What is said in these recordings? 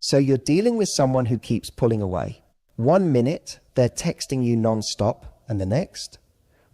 So you're dealing with someone who keeps pulling away. 1 minute, they're texting you non-stop, and the next,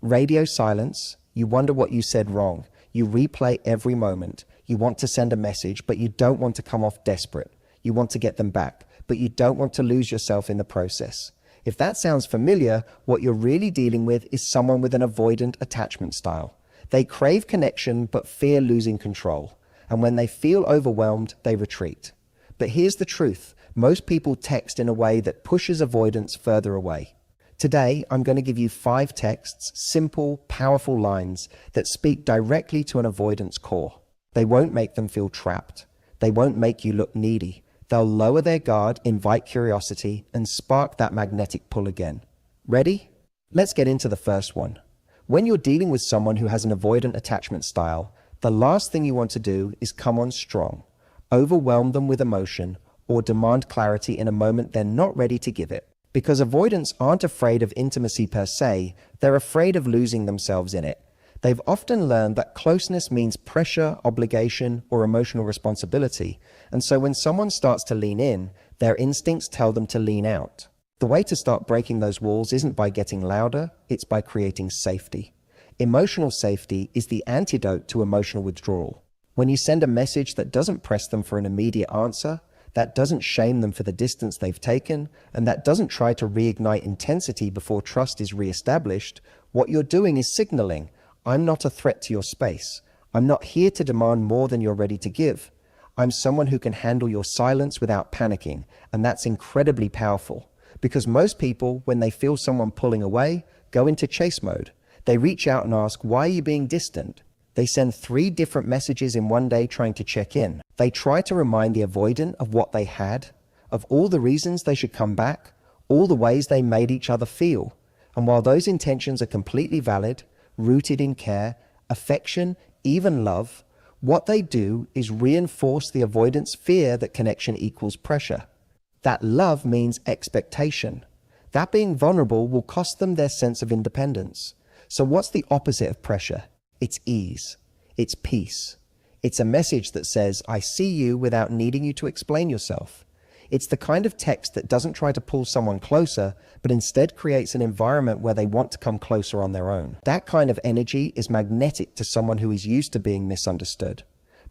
radio silence. You wonder what you said wrong. You replay every moment. You want to send a message, but you don't want to come off desperate. You want to get them back, but you don't want to lose yourself in the process. If that sounds familiar, what you're really dealing with is someone with an avoidant attachment style. They crave connection, but fear losing control. And when they feel overwhelmed, they retreat. But here's the truth. Most people text in a way that pushes avoidance further away. Today, I'm going to give you 5 texts, simple, powerful lines that speak directly to an avoidance core. They won't make them feel trapped. They won't make you look needy. They'll lower their guard, invite curiosity, and spark that magnetic pull again. Ready? Let's get into the first one. When you're dealing with someone who has an avoidant attachment style, the last thing you want to do is come on strong, overwhelm them with emotion, or demand clarity in a moment they're not ready to give it. Because avoidants aren't afraid of intimacy per se, they're afraid of losing themselves in it. They've often learned that closeness means pressure, obligation, or emotional responsibility, and so when someone starts to lean in, their instincts tell them to lean out. The way to start breaking those walls isn't by getting louder, it's by creating safety. Emotional safety is the antidote to emotional withdrawal. When you send a message that doesn't press them for an immediate answer, that doesn't shame them for the distance they've taken, and that doesn't try to reignite intensity before trust is reestablished, what you're doing is signaling, I'm not a threat to your space. I'm not here to demand more than you're ready to give. I'm someone who can handle your silence without panicking, and that's incredibly powerful. Because most people, when they feel someone pulling away, go into chase mode. They reach out and ask, why are you being distant? They send 3 different messages in one day trying to check in. They try to remind the avoidant of what they had, of all the reasons they should come back, all the ways they made each other feel. And while those intentions are completely valid, rooted in care, affection, even love, what they do is reinforce the avoidant's fear that connection equals pressure. That love means expectation. That being vulnerable will cost them their sense of independence. So what's the opposite of pressure? It's ease. It's peace. It's a message that says, I see you without needing you to explain yourself. It's the kind of text that doesn't try to pull someone closer, but instead creates an environment where they want to come closer on their own. That kind of energy is magnetic to someone who is used to being misunderstood.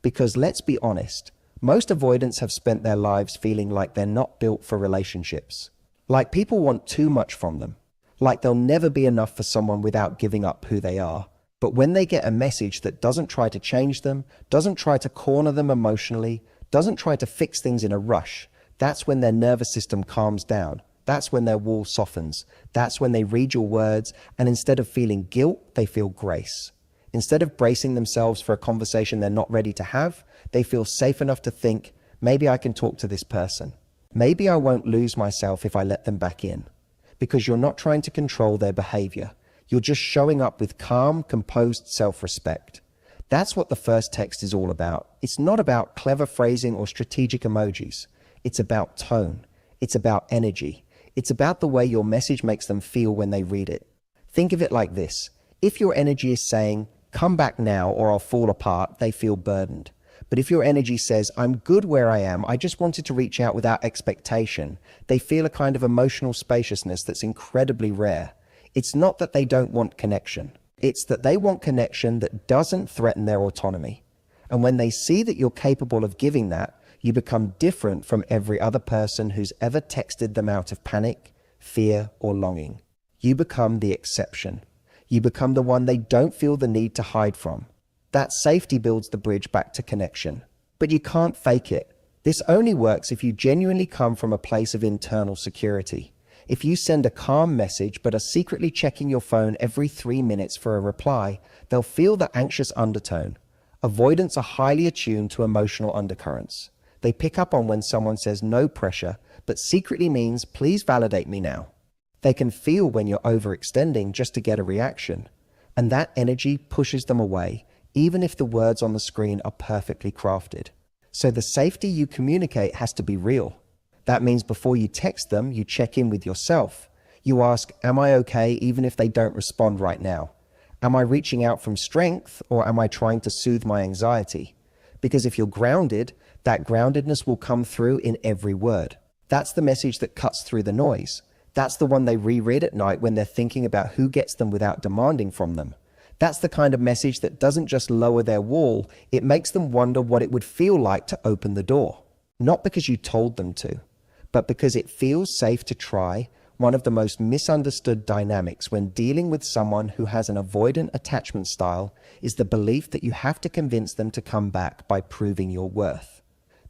Because let's be honest, most avoidants have spent their lives feeling like they're not built for relationships. Like people want too much from them. Like they'll never be enough for someone without giving up who they are. But when they get a message that doesn't try to change them, doesn't try to corner them emotionally, doesn't try to fix things in a rush, that's when their nervous system calms down. That's when their wall softens. That's when they read your words, and instead of feeling guilt, they feel grace. Instead of bracing themselves for a conversation they're not ready to have, they feel safe enough to think, maybe I can talk to this person. Maybe I won't lose myself if I let them back in. Because you're not trying to control their behavior. You're just showing up with calm, composed self-respect. That's what the first text is all about. It's not about clever phrasing or strategic emojis. It's about tone. It's about energy. It's about the way your message makes them feel when they read it. Think of it like this. If your energy is saying, come back now or I'll fall apart, they feel burdened. But if your energy says, I'm good where I am, I just wanted to reach out without expectation, they feel a kind of emotional spaciousness that's incredibly rare. It's not that they don't want connection. It's that they want connection that doesn't threaten their autonomy. And when they see that you're capable of giving that, you become different from every other person who's ever texted them out of panic, fear, or longing. You become the exception. You become the one they don't feel the need to hide from. That safety builds the bridge back to connection. But you can't fake it. This only works if you genuinely come from a place of internal security. If you send a calm message but are secretly checking your phone every 3 minutes for a reply, they'll feel the anxious undertone. Avoidants are highly attuned to emotional undercurrents. They pick up on when someone says no pressure, but secretly means please validate me now. They can feel when you're overextending just to get a reaction. And that energy pushes them away, even if the words on the screen are perfectly crafted. So the safety you communicate has to be real. That means before you text them, you check in with yourself. You ask, am I okay even if they don't respond right now? Am I reaching out from strength or am I trying to soothe my anxiety? Because if you're grounded, That groundedness will come through in every word. That's the message that cuts through the noise. That's the one they reread at night when they're thinking about who gets them without demanding from them. That's the kind of message that doesn't just lower their wall, it makes them wonder what it would feel like to open the door. Not because you told them to, but because it feels safe to try. One of the most misunderstood dynamics when dealing with someone who has an avoidant attachment style is the belief that you have to convince them to come back by proving your worth.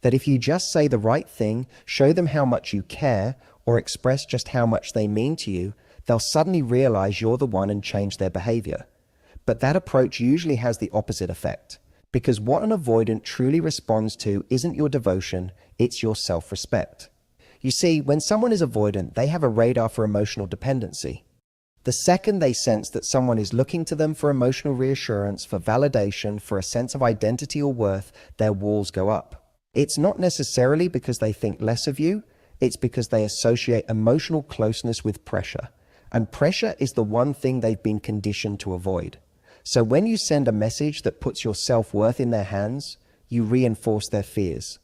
That if you just say the right thing, show them how much you care, or express just how much they mean to you, they'll suddenly realize you're the one and change their behavior. But that approach usually has the opposite effect, because what an avoidant truly responds to isn't your devotion, it's your self-respect. You see, when someone is avoidant, they have a radar for emotional dependency. The second they sense that someone is looking to them for emotional reassurance, for validation, for a sense of identity or worth, their walls go up. It's not necessarily because they think less of you, it's because they associate emotional closeness with pressure. And pressure is the one thing they've been conditioned to avoid. So when you send a message that puts your self-worth in their hands, you reinforce their fears.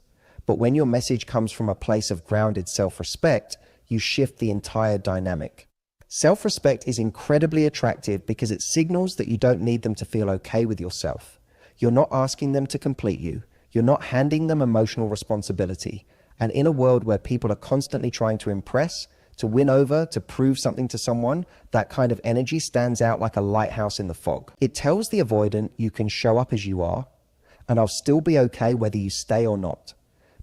But when your message comes from a place of grounded self-respect, you shift the entire dynamic. Self-respect is incredibly attractive because it signals that you don't need them to feel okay with yourself. You're not asking them to complete you. You're not handing them emotional responsibility. And in a world where people are constantly trying to impress, to win over, to prove something to someone, that kind of energy stands out like a lighthouse in the fog. It tells the avoidant you can show up as you are, and I'll still be okay whether you stay or not.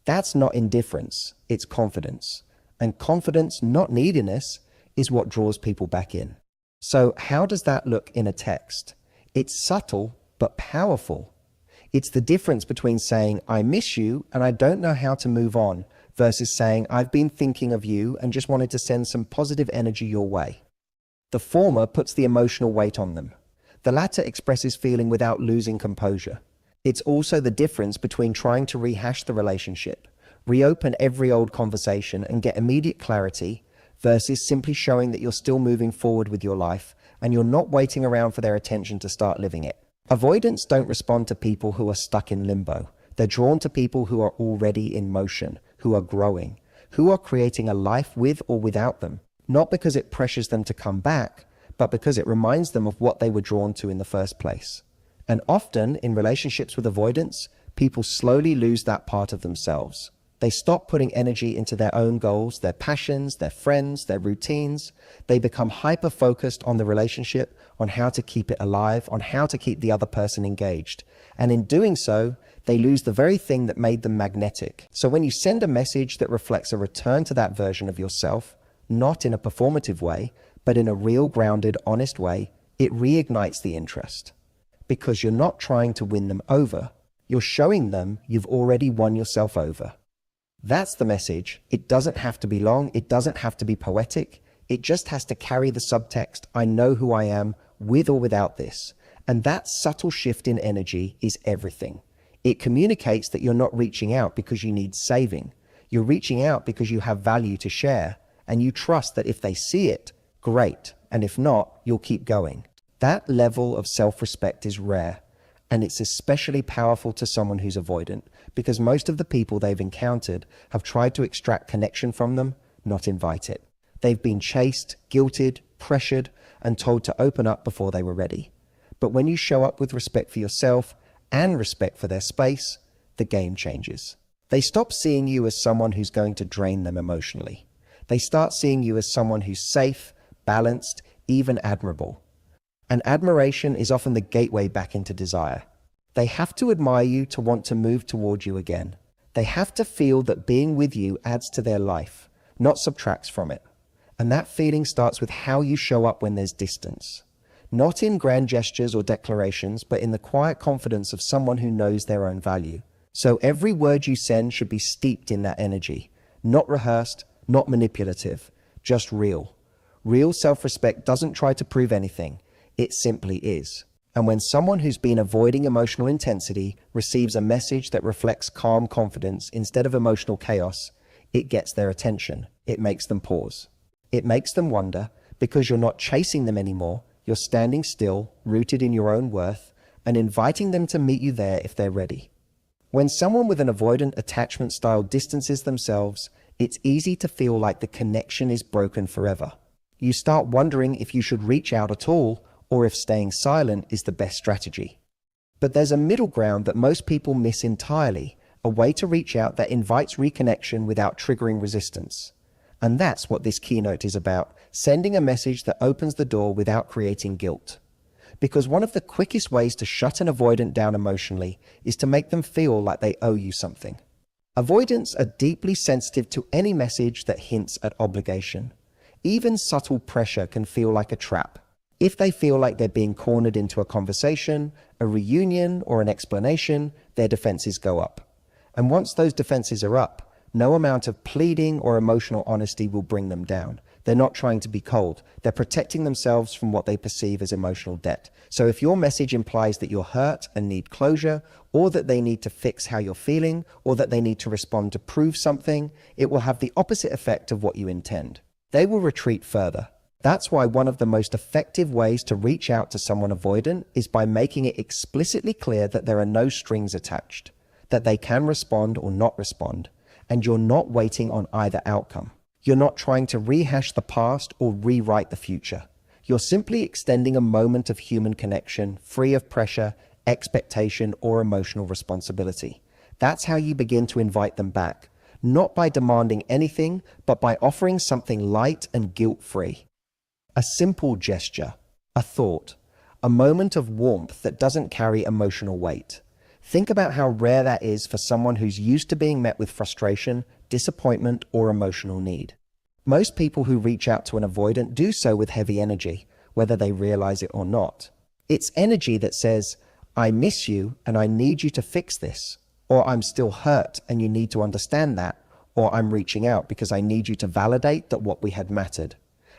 That's not indifference, it's confidence. And confidence, not neediness, is what draws people back in. So how does that look in a text? It's subtle, but powerful. It's the difference between saying, I miss you and I don't know how to move on, versus saying, I've been thinking of you and just wanted to send some positive energy your way. The former puts the emotional weight on them. The latter expresses feeling without losing composure. It's also the difference between trying to rehash the relationship, reopen every old conversation and get immediate clarity, versus simply showing that you're still moving forward with your life and you're not waiting around for their attention to start living it. Avoidants don't respond to people who are stuck in limbo. They're drawn to people who are already in motion, who are growing, who are creating a life with or without them, not because it pressures them to come back, but because it reminds them of what they were drawn to in the first place. And often, in relationships with avoidance, people slowly lose that part of themselves. They stop putting energy into their own goals, their passions, their friends, their routines. They become hyper-focused on the relationship, on how to keep it alive, on how to keep the other person engaged. And in doing so, they lose the very thing that made them magnetic. So when you send a message that reflects a return to that version of yourself, not in a performative way, but in a real, grounded, honest way, it reignites the interest. Because you're not trying to win them over, you're showing them you've already won yourself over. That's the message. It doesn't have to be long. It doesn't have to be poetic. It just has to carry the subtext, I know who I am, with or without this. And that subtle shift in energy is everything. It communicates that you're not reaching out because you need saving. You're reaching out because you have value to share, and you trust that if they see it, great, and if not, you'll keep going. That level of self-respect is rare, and it's especially powerful to someone who's avoidant, because most of the people they've encountered have tried to extract connection from them, not invite it. They've been chased, guilted, pressured, and told to open up before they were ready. But when you show up with respect for yourself and respect for their space, the game changes. They stop seeing you as someone who's going to drain them emotionally. They start seeing you as someone who's safe, balanced, even admirable. And admiration is often the gateway back into desire. They have to admire you to want to move toward you again. They have to feel that being with you adds to their life, not subtracts from it. And that feeling starts with how you show up when there's distance. Not in grand gestures or declarations, but in the quiet confidence of someone who knows their own value. So every word you send should be steeped in that energy, not rehearsed, not manipulative, just real. Real self-respect doesn't try to prove anything. It simply is. And when someone who's been avoiding emotional intensity receives a message that reflects calm confidence instead of emotional chaos, it gets their attention. It makes them pause. It makes them wonder, because you're not chasing them anymore. You're standing still, rooted in your own worth, and inviting them to meet you there if they're ready. When someone with an avoidant attachment style distances themselves, it's easy to feel like the connection is broken forever. You start wondering if you should reach out at all, or if staying silent is the best strategy. But there's a middle ground that most people miss entirely, a way to reach out that invites reconnection without triggering resistance. And that's what this keynote is about, sending a message that opens the door without creating guilt. Because one of the quickest ways to shut an avoidant down emotionally is to make them feel like they owe you something. Avoidants are deeply sensitive to any message that hints at obligation. Even subtle pressure can feel like a trap. If they feel like they're being cornered into a conversation, a reunion, or an explanation, their defenses go up. And once those defenses are up, no amount of pleading or emotional honesty will bring them down. They're not trying to be cold. They're protecting themselves from what they perceive as emotional debt. So if your message implies that you're hurt and need closure, or that they need to fix how you're feeling, or that they need to respond to prove something, it will have the opposite effect of what you intend. They will retreat further. That's why one of the most effective ways to reach out to someone avoidant is by making it explicitly clear that there are no strings attached, that they can respond or not respond, and you're not waiting on either outcome. You're not trying to rehash the past or rewrite the future. You're simply extending a moment of human connection, free of pressure, expectation, or emotional responsibility. That's how you begin to invite them back, not by demanding anything, but by offering something light and guilt-free. A simple gesture, a thought, a moment of warmth that doesn't carry emotional weight. Think about how rare that is for someone who's used to being met with frustration, disappointment, or emotional need. Most people who reach out to an avoidant do so with heavy energy, whether they realize it or not. It's energy that says, I miss you and I need you to fix this, or I'm still hurt and you need to understand that, or I'm reaching out because I need you to validate that what we had mattered.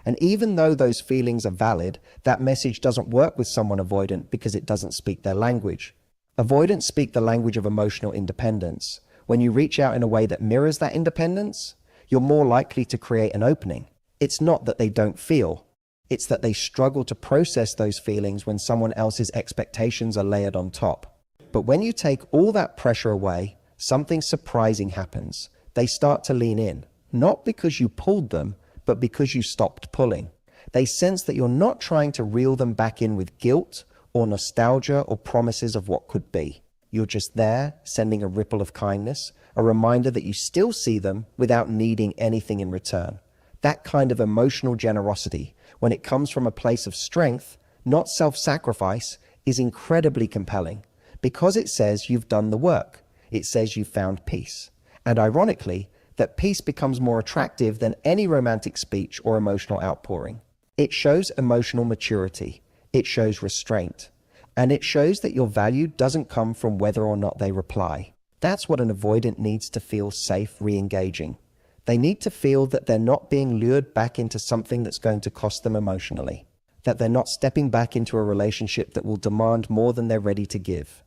And even though those feelings are valid, that message doesn't work with someone avoidant because it doesn't speak their language. Avoidants speak the language of emotional independence. When you reach out in a way that mirrors that independence, you're more likely to create an opening. It's not that they don't feel. It's that they struggle to process those feelings when someone else's expectations are layered on top. But when you take all that pressure away, something surprising happens. They start to lean in, not because you pulled them, but because you stopped pulling. They sense that you're not trying to reel them back in with guilt or nostalgia or promises of what could be. You're just there, sending a ripple of kindness, a reminder that you still see them without needing anything in return. That kind of emotional generosity, when it comes from a place of strength, not self-sacrifice, is incredibly compelling because it says you've done the work. It says you've found peace. And ironically, that peace becomes more attractive than any romantic speech or emotional outpouring. It shows emotional maturity. It shows restraint. And it shows that your value doesn't come from whether or not they reply. That's what an avoidant needs to feel safe re-engaging. They need to feel that they're not being lured back into something that's going to cost them emotionally, that they're not stepping back into a relationship that will demand more than they're ready to give.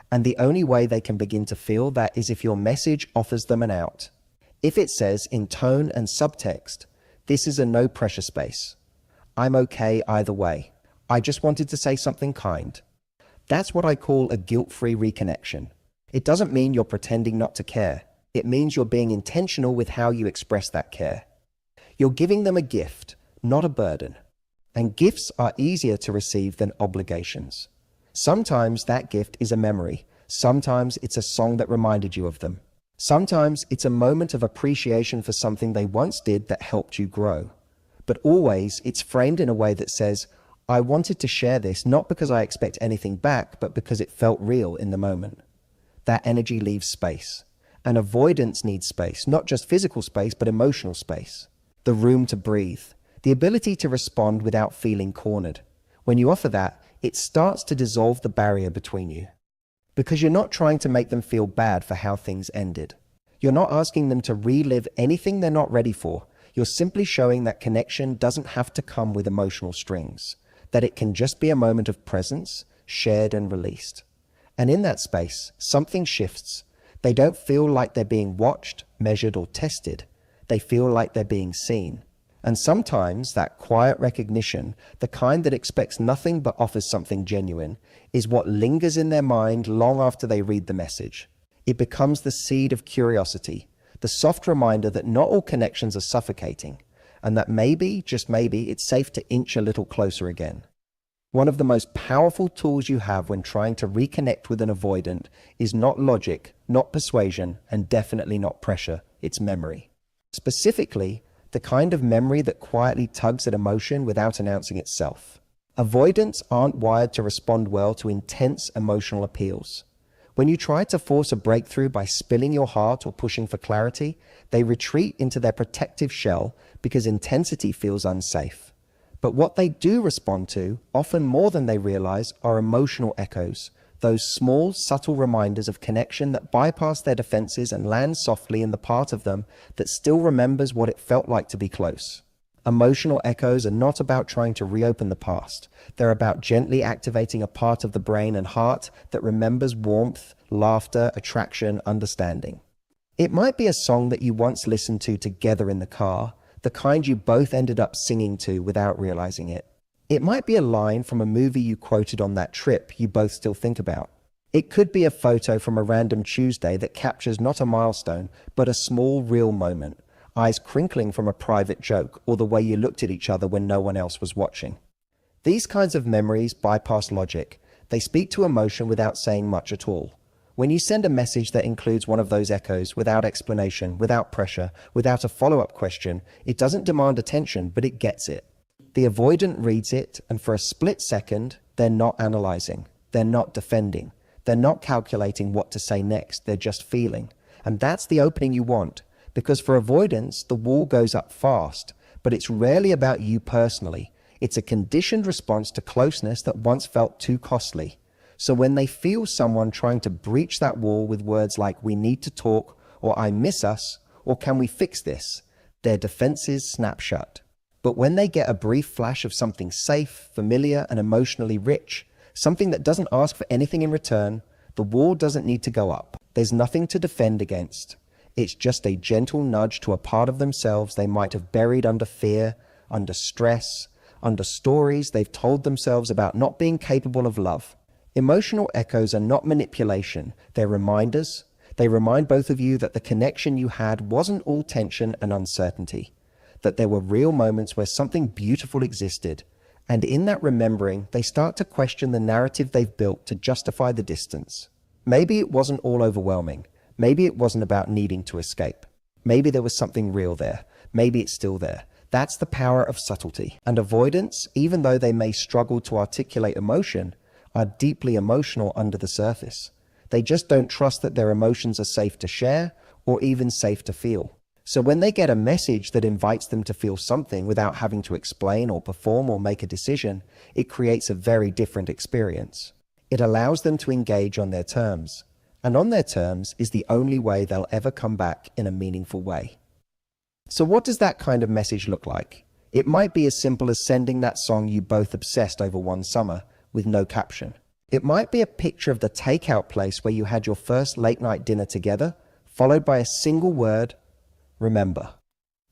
And the only way they can begin to feel that is if your message offers them an out. If it says in tone and subtext, this is a no pressure space. I'm okay either way. I just wanted to say something kind. That's what I call a guilt-free reconnection. It doesn't mean you're pretending not to care. It means you're being intentional with how you express that care. You're giving them a gift, not a burden. And gifts are easier to receive than obligations. Sometimes that gift is a memory. Sometimes it's a song that reminded you of them. Sometimes it's a moment of appreciation for something they once did that helped you grow. But always it's framed in a way that says, I wanted to share this not because I expect anything back, but because it felt real in the moment. That energy leaves space. And avoidance needs space, not just physical space, but emotional space. The room to breathe. The ability to respond without feeling cornered. When you offer that, it starts to dissolve the barrier between you. Because you're not trying to make them feel bad for how things ended. You're not asking them to relive anything they're not ready for. You're simply showing that connection doesn't have to come with emotional strings. That it can just be a moment of presence, shared and released. And in that space, something shifts. They don't feel like they're being watched, measured, or tested. They feel like they're being seen. And sometimes that quiet recognition, the kind that expects nothing but offers something genuine, is what lingers in their mind long after they read the message. It becomes the seed of curiosity, the soft reminder that not all connections are suffocating, and that maybe, just maybe, it's safe to inch a little closer again. One of the most powerful tools you have when trying to reconnect with an avoidant is not logic, not persuasion, and definitely not pressure, it's memory. Specifically, the kind of memory that quietly tugs at emotion without announcing itself. Avoidants aren't wired to respond well to intense emotional appeals. When you try to force a breakthrough by spilling your heart or pushing for clarity, they retreat into their protective shell because intensity feels unsafe. But what they do respond to, often more than they realize, are emotional echoes, those small, subtle reminders of connection that bypass their defenses and land softly in the part of them that still remembers what it felt like to be close. Emotional echoes are not about trying to reopen the past. They're about gently activating a part of the brain and heart that remembers warmth, laughter, attraction, understanding. It might be a song that you once listened to together in the car, the kind you both ended up singing to without realizing it. It might be a line from a movie you quoted on that trip you both still think about. It could be a photo from a random Tuesday that captures not a milestone, but a small, real moment. Eyes crinkling from a private joke, or the way you looked at each other when no one else was watching. These kinds of memories bypass logic. They speak to emotion without saying much at all. When you send a message that includes one of those echoes, without explanation, without pressure, without a follow-up question, it doesn't demand attention, but it gets it. The avoidant reads it, and for a split second, they're not analyzing. They're not defending. They're not calculating what to say next. They're just feeling. And that's the opening you want. Because for avoidance, the wall goes up fast, but it's rarely about you personally. It's a conditioned response to closeness that once felt too costly. So when they feel someone trying to breach that wall with words like "we need to talk," or "I miss us," or "can we fix this?" their defenses snap shut. But when they get a brief flash of something safe, familiar, and emotionally rich, something that doesn't ask for anything in return, the wall doesn't need to go up. There's nothing to defend against. It's just a gentle nudge to a part of themselves they might have buried under fear, under stress, under stories they've told themselves about not being capable of love. Emotional echoes are not manipulation, they're reminders. They remind both of you that the connection you had wasn't all tension and uncertainty, that there were real moments where something beautiful existed. And in that remembering, they start to question the narrative they've built to justify the distance. Maybe it wasn't all overwhelming. Maybe it wasn't about needing to escape. Maybe there was something real there. Maybe it's still there. That's the power of subtlety. And avoidance, even though they may struggle to articulate emotion, are deeply emotional under the surface. They just don't trust that their emotions are safe to share or even safe to feel. So when they get a message that invites them to feel something without having to explain or perform or make a decision, it creates a very different experience. It allows them to engage on their terms. And on their terms is the only way they'll ever come back in a meaningful way. So what does that kind of message look like? It might be as simple as sending that song you both obsessed over one summer with no caption. It might be a picture of the takeout place where you had your first late night dinner together, followed by a single word, "remember."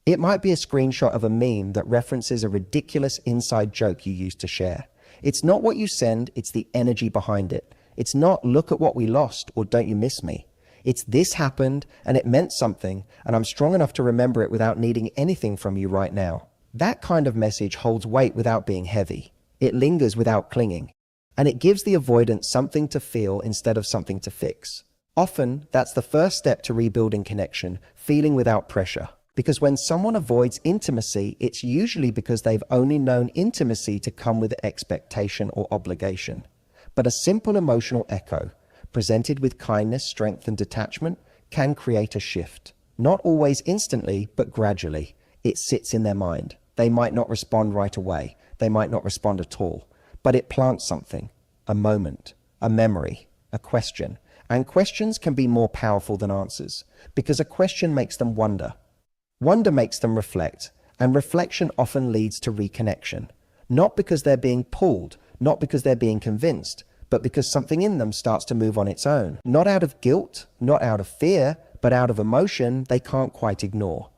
It might be a screenshot of a meme that references a ridiculous inside joke you used to share. It's not what you send, it's the energy behind it. It's not "look at what we lost" or "don't you miss me." It's "this happened and it meant something and I'm strong enough to remember it without needing anything from you right now." That kind of message holds weight without being heavy. It lingers without clinging. And it gives the avoidant something to feel instead of something to fix. Often, that's the first step to rebuilding connection, feeling without pressure. Because when someone avoids intimacy, it's usually because they've only known intimacy to come with expectation or obligation. But a simple emotional echo, presented with kindness, strength, and detachment, can create a shift. Not always instantly, but gradually. It sits in their mind. They might not respond right away. They might not respond at all. But it plants something, a moment, a memory, a question. And questions can be more powerful than answers, because a question makes them wonder. Wonder makes them reflect, and reflection often leads to reconnection. Not because they're being pulled, not because they're being convinced, but because something in them starts to move on its own. Not out of guilt, not out of fear, but out of emotion they can't quite ignore.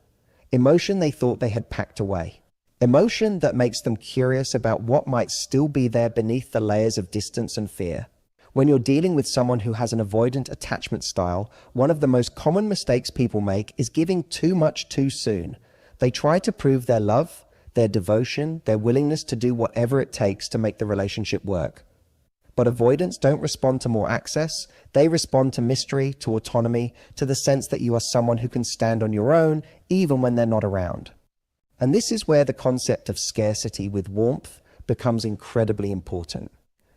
Emotion they thought they had packed away. Emotion that makes them curious about what might still be there beneath the layers of distance and fear. When you're dealing with someone who has an avoidant attachment style, one of the most common mistakes people make is giving too much too soon. They try to prove their love, their devotion, their willingness to do whatever it takes to make the relationship work. But avoidants don't respond to more access. They respond to mystery, to autonomy, to the sense that you are someone who can stand on your own, even when they're not around. And this is where the concept of scarcity with warmth becomes incredibly important.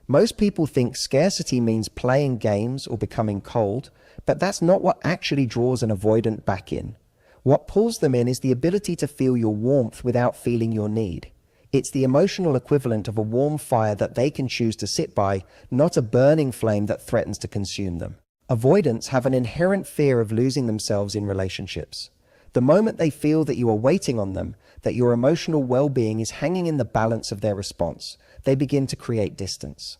Most people think scarcity means playing games or becoming cold, but that's not what actually draws an avoidant back in. What pulls them in is the ability to feel your warmth without feeling your need. It's the emotional equivalent of a warm fire that they can choose to sit by, not a burning flame that threatens to consume them. Avoidants have an inherent fear of losing themselves in relationships. The moment they feel that you are waiting on them, that your emotional well-being is hanging in the balance of their response, they begin to create distance.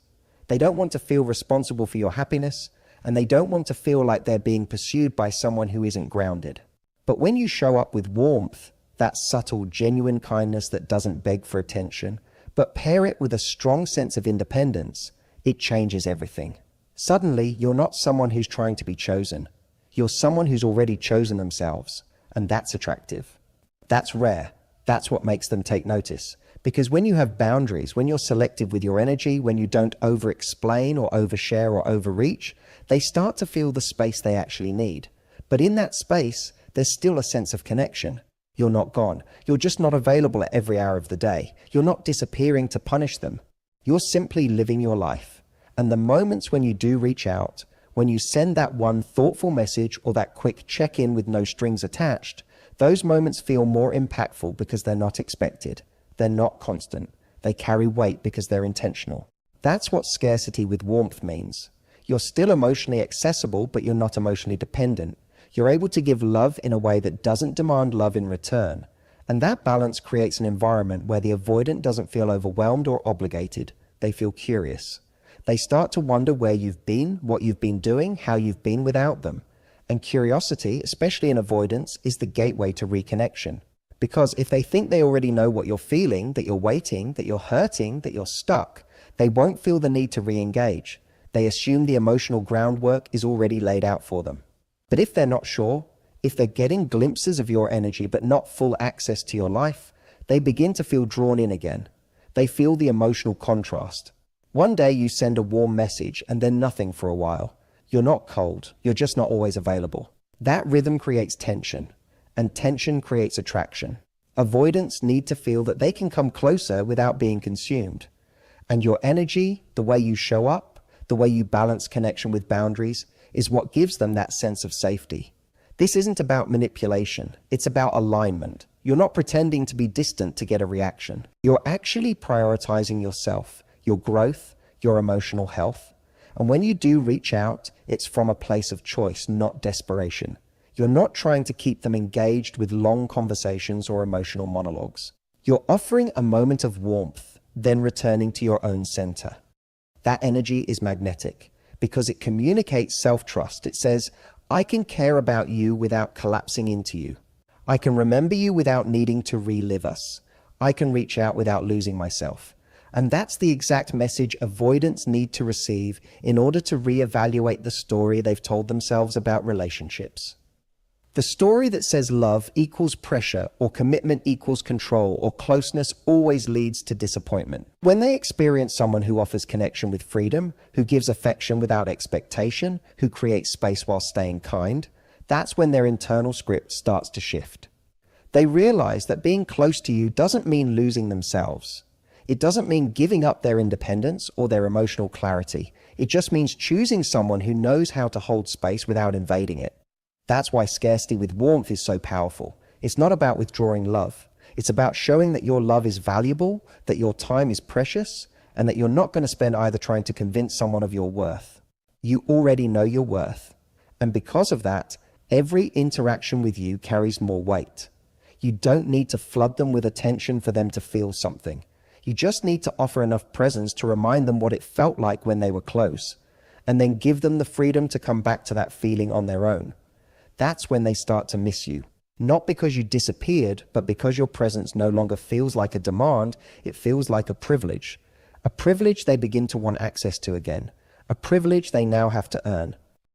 They don't want to feel responsible for your happiness, and they don't want to feel like they're being pursued by someone who isn't grounded. But when you show up with warmth, that subtle, genuine kindness that doesn't beg for attention, but pair it with a strong sense of independence, it changes everything. Suddenly, you're not someone who's trying to be chosen. You're someone who's already chosen themselves, and that's attractive. That's rare. That's what makes them take notice. Because when you have boundaries, when you're selective with your energy, when you don't over-explain or overshare or overreach, they start to feel the space they actually need. But in that space, there's still a sense of connection. You're not gone. You're just not available at every hour of the day. You're not disappearing to punish them. You're simply living your life. And the moments when you do reach out, when you send that one thoughtful message or that quick check-in with no strings attached, those moments feel more impactful because they're not expected. They're not constant. They carry weight because they're intentional. That's what scarcity with warmth means. You're still emotionally accessible, but you're not emotionally dependent. You're able to give love in a way that doesn't demand love in return. And that balance creates an environment where the avoidant doesn't feel overwhelmed or obligated. They feel curious. They start to wonder where you've been, what you've been doing, how you've been without them. And curiosity, especially in avoidance, is the gateway to reconnection. Because if they think they already know what you're feeling, that you're waiting, that you're hurting, that you're stuck, they won't feel the need to re-engage. They assume the emotional groundwork is already laid out for them. But if they're not sure, if they're getting glimpses of your energy but not full access to your life, they begin to feel drawn in again. They feel the emotional contrast. One day you send a warm message and then nothing for a while. You're not cold, you're just not always available. That rhythm creates tension, and tension creates attraction. Avoidants need to feel that they can come closer without being consumed. And your energy, the way you show up, the way you balance connection with boundaries, is what gives them that sense of safety. This isn't about manipulation, it's about alignment. You're not pretending to be distant to get a reaction. You're actually prioritizing yourself, your growth, your emotional health. And when you do reach out, it's from a place of choice, not desperation. You're not trying to keep them engaged with long conversations or emotional monologues. You're offering a moment of warmth, then returning to your own center. That energy is magnetic because it communicates self-trust. It says, I can care about you without collapsing into you. I can remember you without needing to relive us. I can reach out without losing myself. And that's the exact message avoidants need to receive in order to reevaluate the story they've told themselves about relationships. The story that says love equals pressure or commitment equals control or closeness always leads to disappointment. When they experience someone who offers connection with freedom, who gives affection without expectation, who creates space while staying kind, that's when their internal script starts to shift. They realize that being close to you doesn't mean losing themselves. It doesn't mean giving up their independence or their emotional clarity. It just means choosing someone who knows how to hold space without invading it. That's why scarcity with warmth is so powerful. It's not about withdrawing love. It's about showing that your love is valuable, that your time is precious, and that you're not going to spend either trying to convince someone of your worth. You already know your worth. And because of that, every interaction with you carries more weight. You don't need to flood them with attention for them to feel something. You just need to offer enough presence to remind them what it felt like when they were close, and then give them the freedom to come back to that feeling on their own. That's when they start to miss you. Not because you disappeared, but because your presence no longer feels like a demand, it feels like a privilege. A privilege they begin to want access to again. a privilege they now have to earn.